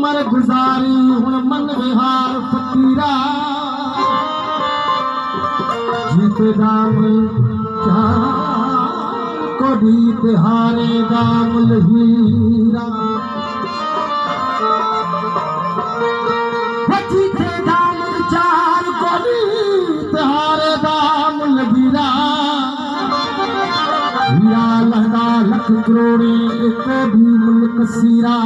उमर गुजारी हुण मन विहार फकीरा जीत दाम कोडी तिहारे दाम लहीरा जीत दाम चार कोडी तिहारे दाम लहीरा हीरा लहदा लख करोड़े एक भी मुल्क सीरा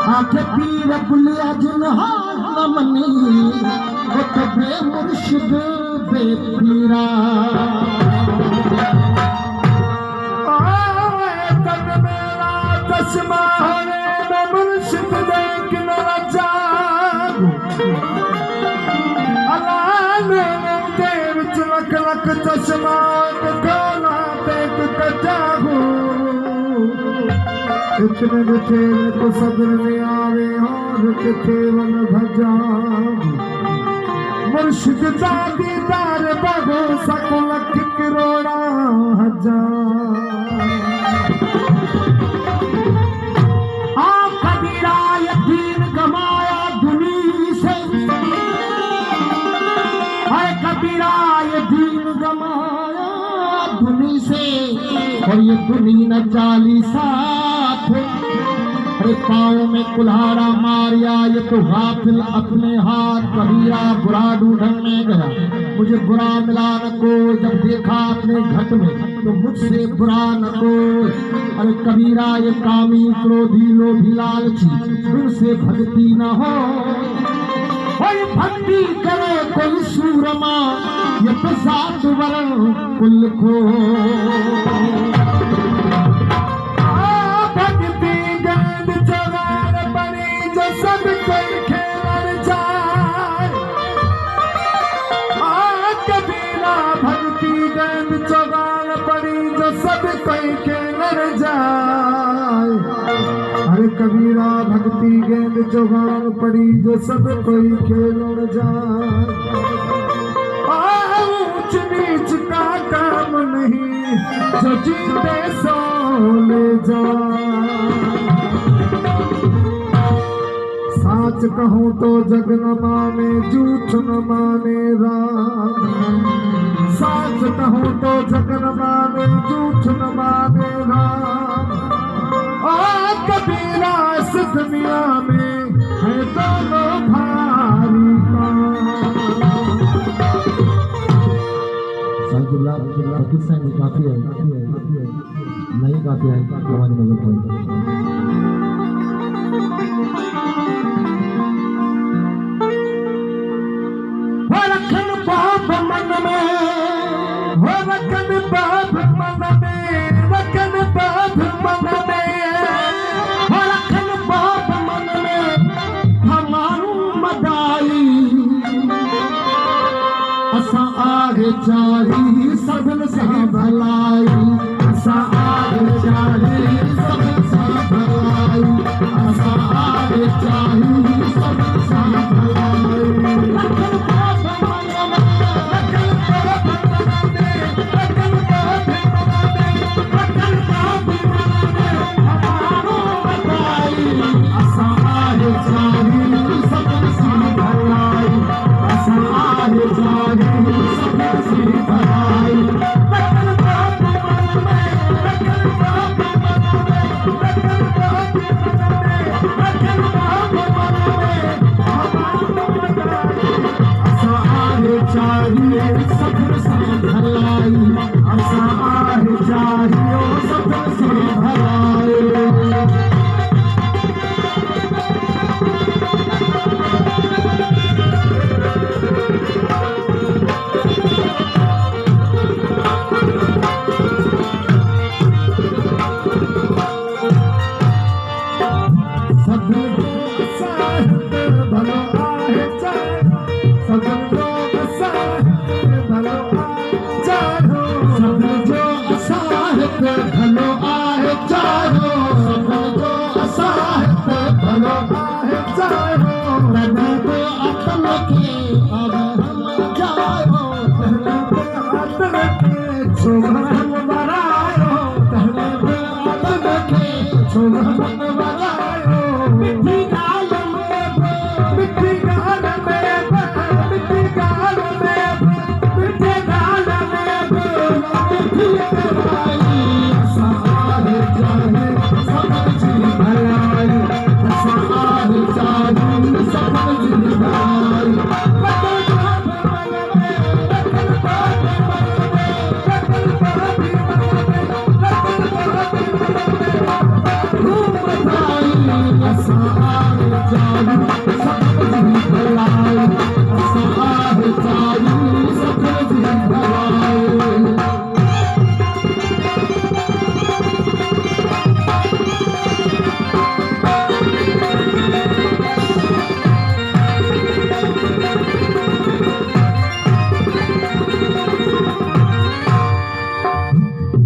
आखे पीर बुलिया जिन्हान न मनी उठ बे मुर्शिद बे पीरा तन मेरा चश्मा होने न मुर्शिद देख न रजा अलाने देव लख लख चश्मा दिखाना देख कटाहू इतने बिठे तो सब्र में आवे और किथे वन भजा मुर्शिद दा दीदार बगो सको लख करोड़ा हजार आ कबीरा यकीन गमाया दुनी से है कबीरा यकीन गमाया दुनी से और ये दुनी न जाली अरे पाँव में कुल्हाड़ा मारिया ये तो गाफिल अपने हाथ कबीरा बुरा ढूंढने गया मुझे बुरा मिला न को जब देखा अपने घट में तो मुझसे बुरा न को अरे कबीरा ये कामी क्रोधी लोभी लालची उनसे भक्ति न हो कोई भक्ति करे कोई सूरमा ये तो सात वरण कुल को अरे कबीरा भक्ति गेंद जवान पड़ी जो सब कोई खेल जाए ऊंच नीच का काम नहीं जो जीते सो ले जाए साच कहूँ तो जग न माने झूठ न माने राम साच कहूँ तो जग न माने झूठ न माने राम कबीरा इस दुनिया में है दोनों भारी पाकिस्तान में काफी है नहीं काफी है हमारी नजर पर रखन बाप मन में हो रखन बाप मन में रखन बाप मन में चाही सबन से भलाई असा आगे चाही सबन से भलाई असा आगे चाही सबन से भलाई चाहिए सफर से भलाई, ऐसा आहे चाहिए सफर से भलाई। भलो आहे चारो समझो असाहित भलो आहे चारो नबो अतल के अब हम जायो नबो अतल के सुभान बरायो नबो अतल के सुभान बरायो। मिठी गाल में मिठी गाल में मिठी गाल में मिठी गाल में मिठी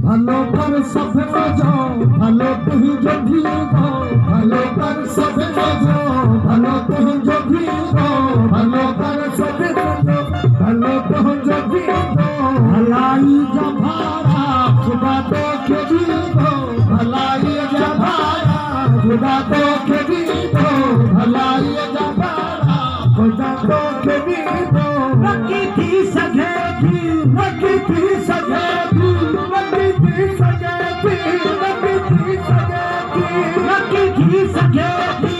भलो कर सब जाओ भलो तुम जो भी हो भलो कर सब जाओ भलो तुम जो भी हो भलो कर सब जाओ भलो तुम जो भी हो भलाई जभारा खुदा तो के भी हो भलाई जभारा खुदा तो के भी हो भलाई जभारा खुदा तो के भी हो। रखी थी सजेगी रखी थी सजेगी रखी थी सजेगी रखी थी सजेगी रखी थी सजेगी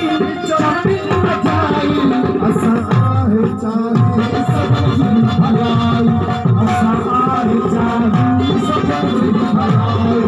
चाबी बजाई असा आहे चाही सबकी भलाई असा आहे चाही सबकी भलाई।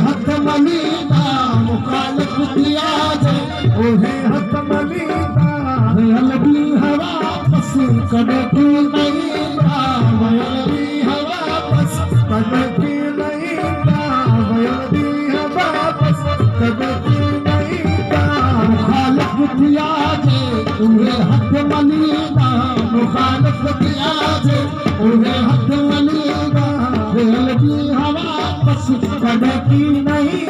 हथ मलीदा मुखालिफ दिया जे ओहे हथ मलीदा हलदी हवा बस कदे की नहीं हलदी हवा बस कदे की नहीं हलदी हवा बस कदे की नहीं मुखालिफ दिया जे ओहे हथ मलीदा मुखालिफ दिया जे ओहे हथ मलीदा हलदी हवा बस कदे की नहीं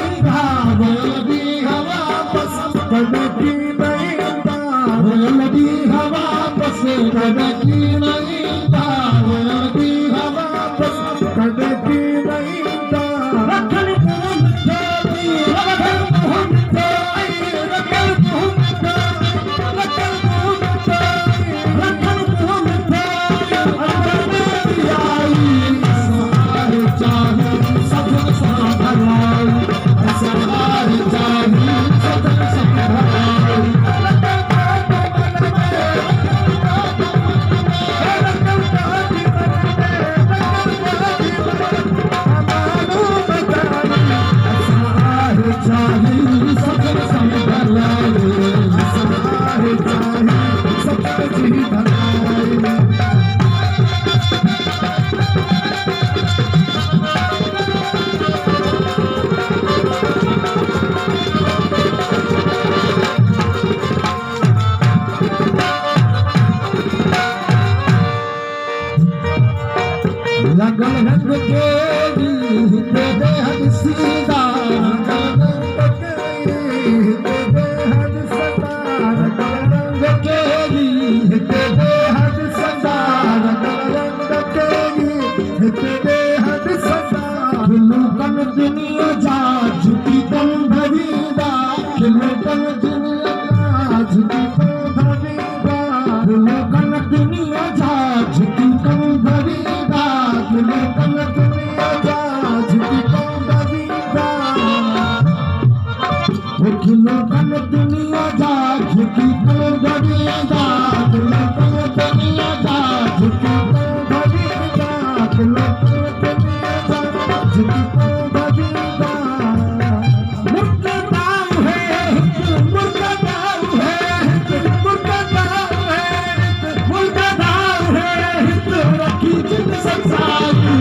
हलदी हवा बस कदे की नहीं हलदी हवा बस कदे की नहीं हलदी हवा बस कदे की नहीं। रखल मोहन तेरी रखल मोहन तेरी रखल मोहन तेरी रखल मोहन तेरी रखल मोहन तेरी अंदर मेरी आई सारे चाहे सब भलाई सारे चाहे सब भलाई। रखल गलगंग के हिते दे हद सीधा गलगंग के हिते दे हद सदा गलगंग के हिते दे हद सदा गलगंग के हिते दे हद सदा खिलकन दुनिया जा झुकी कम भरीदा खिलकन दुनिया जा झुकी कम भरीदा खिलकन दुनिया जा झुकी कम भरीदा खिलकन दुनिया जा झुकी कम भरीदा खिलकन दुनिया जा झुकी कम भरीदा खिलकन दुनिया जा झुकी कम भरीदा खिलकन दुनिया जा झुकी कम भरीदा मुर्गा दाम है मुर्गा दाम है मुर्गा दाम है मुर्गा दाम है रखी जिन संसारी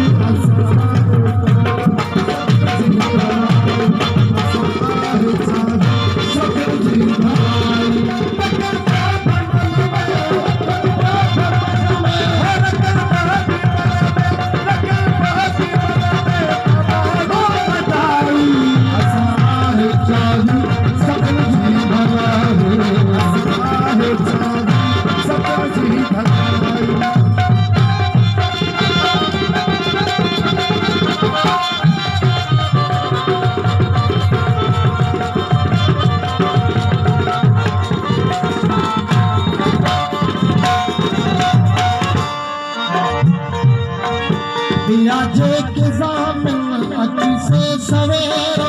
जे के ज़ामिन अची से सवेरो